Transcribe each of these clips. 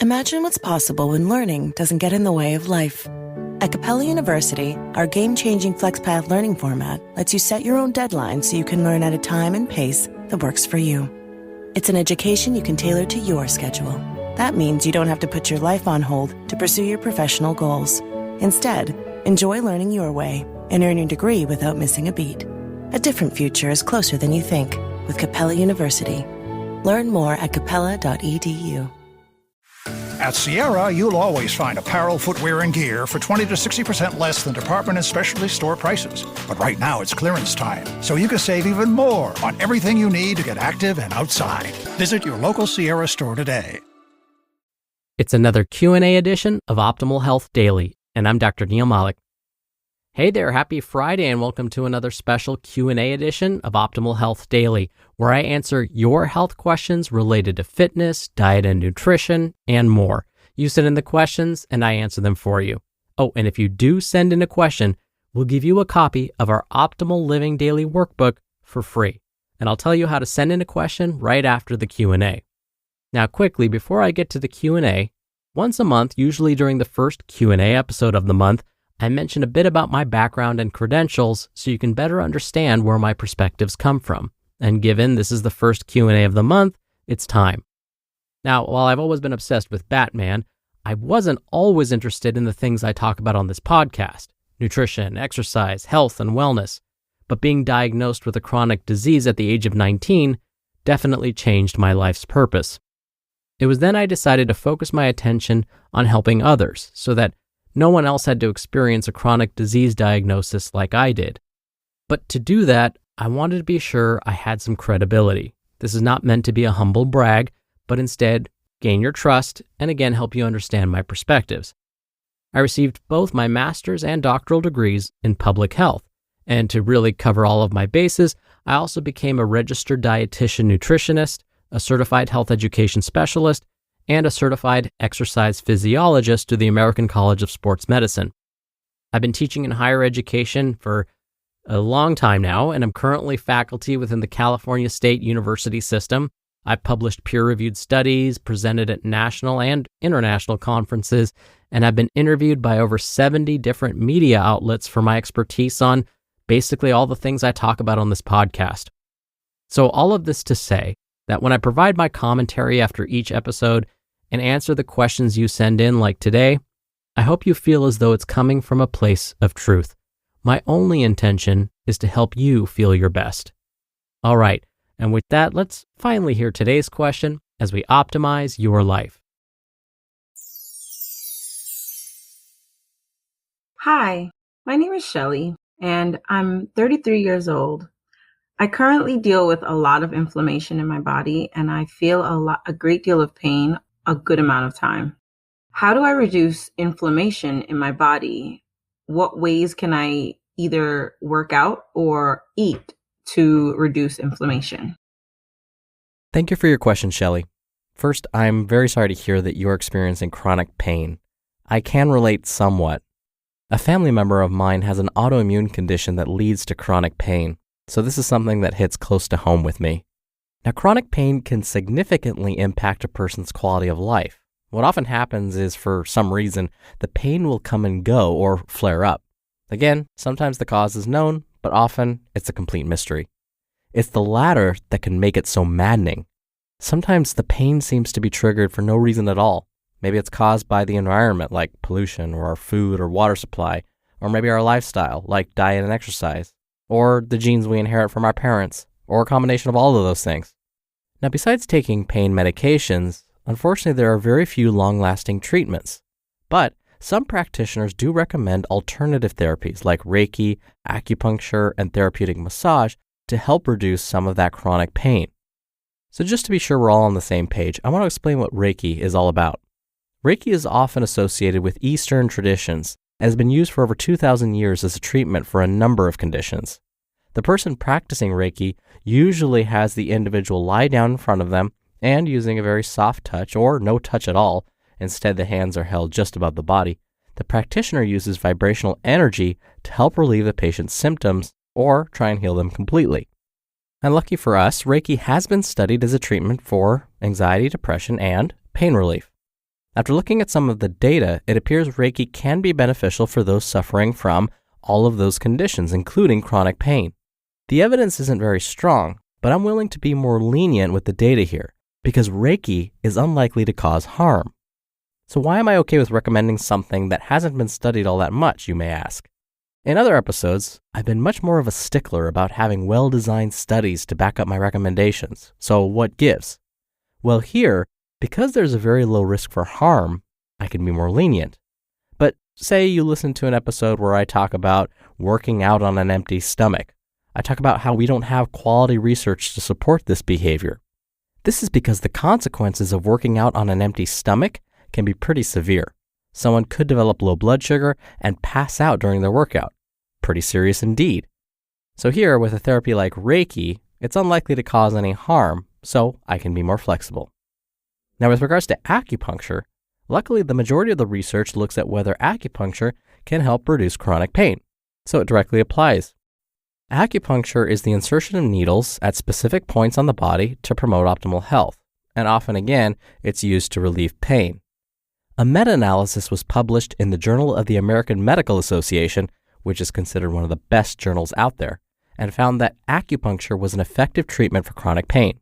Imagine what's possible when learning doesn't get in the way of life. At Capella University, our game-changing FlexPath learning format lets you set your own deadlines so you can learn at a time and pace that works for you. It's an education you can tailor to your schedule. That means you don't have to put your life on hold to pursue your professional goals. Instead, enjoy learning your way and earn your degree without missing a beat. A different future is closer than you think with Capella University. Learn more at capella.edu. At Sierra, you'll always find apparel, footwear, and gear for 20 to 60% less than department and specialty store prices. But right now it's clearance time, so you can save even more on everything you need to get active and outside. Visit your local Sierra store today. It's another Q&A edition of Optimal Health Daily, and I'm Dr. Neil Malik. Hey there, happy Friday, and welcome to another special Q&A edition of Optimal Health Daily, where I answer your health questions related to fitness, diet and nutrition, and more. You send in the questions, and I answer them for you. Oh, and if you do send in a question, we'll give you a copy of our Optimal Living Daily Workbook for free. And I'll tell you how to send in a question right after the Q&A. Now, quickly, before I get to the Q&A, once a month, usually during the first Q&A episode of the month, I mention a bit about my background and credentials so you can better understand where my perspectives come from. And given this is the first Q&A of the month, it's time. Now, while I've always been obsessed with Batman, I wasn't always interested in the things I talk about on this podcast: nutrition, exercise, health, and wellness. But being diagnosed with a chronic disease at the age of 19 definitely changed my life's purpose. It was then I decided to focus my attention on helping others so that no one else had to experience a chronic disease diagnosis like I did. But to do that, I wanted to be sure I had some credibility. This is not meant to be a humble brag, but instead gain your trust and again help you understand my perspectives. I received both my master's and doctoral degrees in public health, and to really cover all of my bases, I also became a registered dietitian nutritionist, a certified health education specialist, and a certified exercise physiologist to the American College of Sports Medicine. I've been teaching in higher education for a long time now, and I'm currently faculty within the California State University system. I've published peer-reviewed studies, presented at national and international conferences, and I've been interviewed by over 70 different media outlets for my expertise on basically all the things I talk about on this podcast. So all of this to say that when I provide my commentary after each episode and answer the questions you send in like today, I hope you feel as though it's coming from a place of truth. My only intention is to help you feel your best. All right, and with that, let's finally hear today's question as we optimize your life. Hi, my name is Shelly, and I'm 33 years old. I currently deal with a lot of inflammation in my body, and I feel a great deal of pain a good amount of time. How do I reduce inflammation in my body? What ways can I either work out or eat to reduce inflammation? Thank you for your question, Shelly. First, I'm very sorry to hear that you're experiencing chronic pain. I can relate somewhat. A family member of mine has an autoimmune condition that leads to chronic pain, so this is something that hits close to home with me. Now, chronic pain can significantly impact a person's quality of life. What often happens is, for some reason, the pain will come and go or flare up. Again, sometimes the cause is known, but often it's a complete mystery. It's the latter that can make it so maddening. Sometimes the pain seems to be triggered for no reason at all. Maybe it's caused by the environment, like pollution or our food or water supply, or maybe our lifestyle, like diet and exercise, or the genes we inherit from our parents, or a combination of all of those things. Now, besides taking pain medications, unfortunately, there are very few long-lasting treatments. But some practitioners do recommend alternative therapies like Reiki, acupuncture, and therapeutic massage to help reduce some of that chronic pain. So just to be sure we're all on the same page, I want to explain what Reiki is all about. Reiki is often associated with Eastern traditions and has been used for over 2,000 years as a treatment for a number of conditions. The person practicing Reiki usually has the individual lie down in front of them and, using a very soft touch or no touch at all, instead the hands are held just above the body, the practitioner uses vibrational energy to help relieve the patient's symptoms or try and heal them completely. And lucky for us, Reiki has been studied as a treatment for anxiety, depression, and pain relief. After looking at some of the data, it appears Reiki can be beneficial for those suffering from all of those conditions, including chronic pain. The evidence isn't very strong, but I'm willing to be more lenient with the data here because Reiki is unlikely to cause harm. So why am I okay with recommending something that hasn't been studied all that much, you may ask? In other episodes, I've been much more of a stickler about having well-designed studies to back up my recommendations. So what gives? Well, here, because there's a very low risk for harm, I can be more lenient. But say you listen to an episode where I talk about working out on an empty stomach. I talk about how we don't have quality research to support this behavior. This is because the consequences of working out on an empty stomach can be pretty severe. Someone could develop low blood sugar and pass out during their workout. Pretty serious indeed. So here, with a therapy like Reiki, it's unlikely to cause any harm, so I can be more flexible. Now, with regards to acupuncture, luckily the majority of the research looks at whether acupuncture can help reduce chronic pain, so it directly applies. Acupuncture is the insertion of needles at specific points on the body to promote optimal health, and often again, it's used to relieve pain. A meta-analysis was published in the Journal of the American Medical Association, which is considered one of the best journals out there, and found that acupuncture was an effective treatment for chronic pain.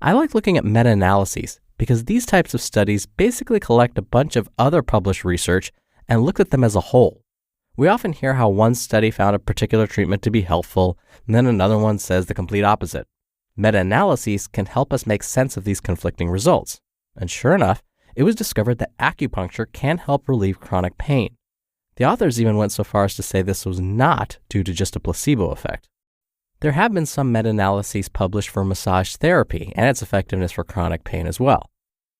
I like looking at meta-analyses because these types of studies basically collect a bunch of other published research and look at them as a whole. We often hear how one study found a particular treatment to be helpful, and then another one says the complete opposite. Meta-analyses can help us make sense of these conflicting results. And sure enough, it was discovered that acupuncture can help relieve chronic pain. The authors even went so far as to say this was not due to just a placebo effect. There have been some meta-analyses published for massage therapy and its effectiveness for chronic pain as well.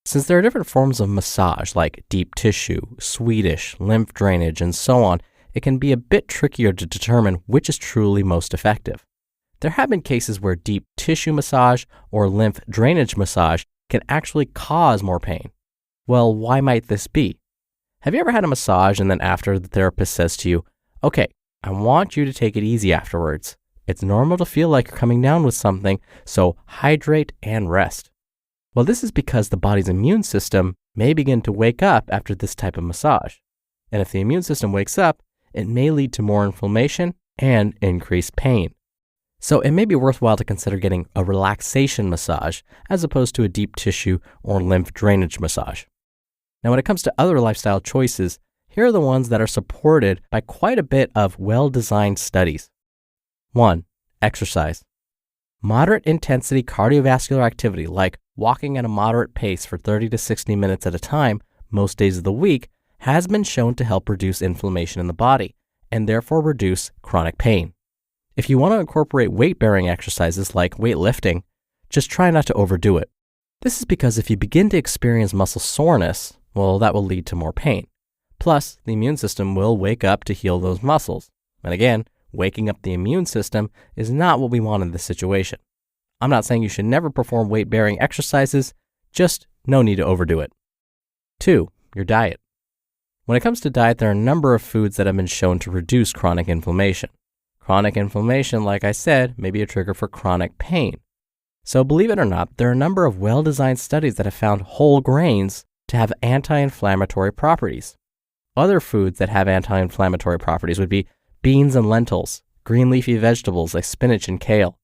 Since there are different forms of massage like deep tissue, Swedish, lymph drainage, and so on, it can be a bit trickier to determine which is truly most effective. There have been cases where deep tissue massage or lymph drainage massage can actually cause more pain. Well, why might this be? Have you ever had a massage and then after the therapist says to you, okay, I want you to take it easy afterwards. It's normal to feel like you're coming down with something, so hydrate and rest. Well, this is because the body's immune system may begin to wake up after this type of massage. And if the immune system wakes up, it may lead to more inflammation and increased pain. So it may be worthwhile to consider getting a relaxation massage as opposed to a deep tissue or lymph drainage massage. Now, when it comes to other lifestyle choices, here are the ones that are supported by quite a bit of well-designed studies. 1. Exercise. Moderate intensity cardiovascular activity like walking at a moderate pace for 30 to 60 minutes at a time most days of the week has been shown to help reduce inflammation in the body and therefore reduce chronic pain. If you want to incorporate weight-bearing exercises like weightlifting, just try not to overdo it. This is because if you begin to experience muscle soreness, well, that will lead to more pain. Plus, the immune system will wake up to heal those muscles. And again, waking up the immune system is not what we want in this situation. I'm not saying you should never perform weight-bearing exercises, just no need to overdo it. 2. Your diet. When it comes to diet, there are a number of foods that have been shown to reduce chronic inflammation. Chronic inflammation, like I said, may be a trigger for chronic pain. So believe it or not, there are a number of well-designed studies that have found whole grains to have anti-inflammatory properties. Other foods that have anti-inflammatory properties would be beans and lentils, green leafy vegetables like spinach and kale,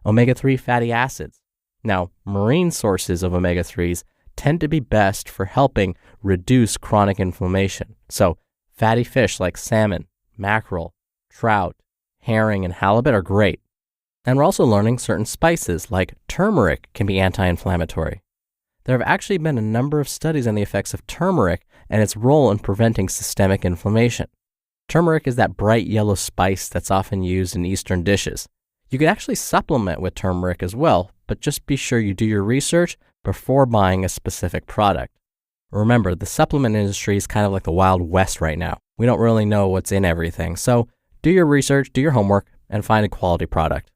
omega-3 fatty acids. Now, marine sources of omega-3s tend to be best for helping reduce chronic inflammation. So, fatty fish like salmon, mackerel, trout, herring, and halibut are great. And we're also learning certain spices like turmeric can be anti-inflammatory. There have actually been a number of studies on the effects of turmeric and its role in preventing systemic inflammation. Turmeric is that bright yellow spice that's often used in Eastern dishes. You can actually supplement with turmeric as well, but just be sure you do your research before buying a specific product. Remember, the supplement industry is kind of like the Wild West right now. We don't really know what's in everything, so do your research, do your homework, and find a quality product.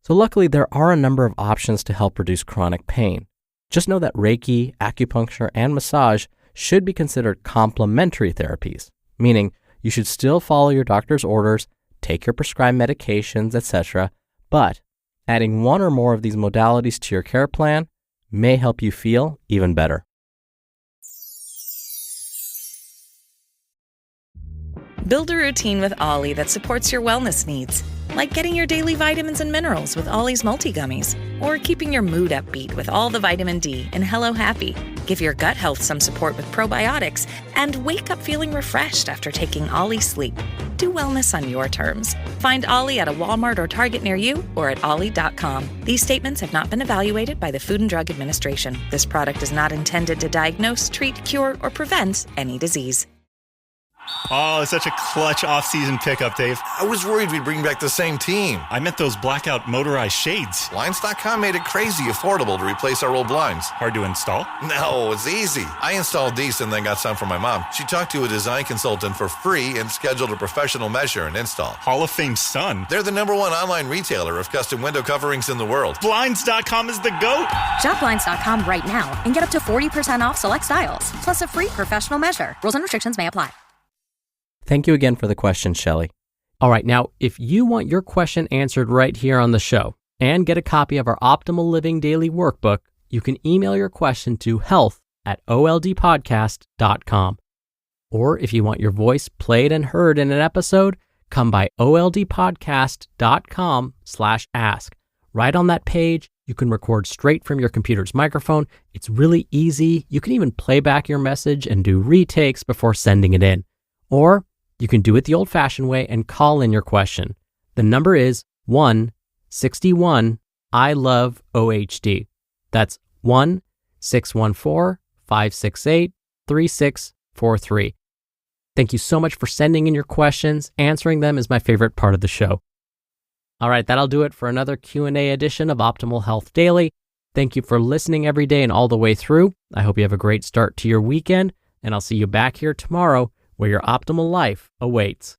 So luckily, there are a number of options to help reduce chronic pain. Just know that Reiki, acupuncture, and massage should be considered complementary therapies, meaning you should still follow your doctor's orders, take your prescribed medications, etc., but adding one or more of these modalities to your care plan may help you feel even better. Build a routine with Ollie that supports your wellness needs, like getting your daily vitamins and minerals with Ollie's multi-gummies, or keeping your mood upbeat with all the vitamin D in Hello Happy. Give your gut health some support with probiotics, and wake up feeling refreshed after taking Ollie Sleep. Do wellness on your terms. Find Ollie at a Walmart or Target near you or at ollie.com. These statements have not been evaluated by the Food and Drug Administration. This product is not intended to diagnose, treat, cure, or prevent any disease. Oh, it's such a clutch off-season pickup, Dave. I was worried we'd bring back the same team. I meant those blackout motorized shades. Blinds.com made it crazy affordable to replace our old blinds. Hard to install? No, it's easy. I installed these and then got some for my mom. She talked to a design consultant for free and scheduled a professional measure and install. Hall of Fame son. They're the #1 online retailer of custom window coverings in the world. Blinds.com is the GOAT. Shop Blinds.com right now and get up to 40% off select styles, plus a free professional measure. Rules and restrictions may apply. Thank you again for the question, Shelley. All right, now, if you want your question answered right here on the show and get a copy of our Optimal Living Daily Workbook, you can email your question to health@oldpodcast.com. Or if you want your voice played and heard in an episode, come by oldpodcast.com/ask. Right on that page, you can record straight from your computer's microphone. It's really easy. You can even play back your message and do retakes before sending it in. Or you can do it the old-fashioned way and call in your question. The number is 1-61-I-LOVE-OHD. That's 1-614-568-3643. Thank you so much for sending in your questions. Answering them is my favorite part of the show. All right, that'll do it for another Q&A edition of Optimal Health Daily. Thank you for listening every day and all the way through. I hope you have a great start to your weekend, and I'll see you back here tomorrow where your optimal life awaits.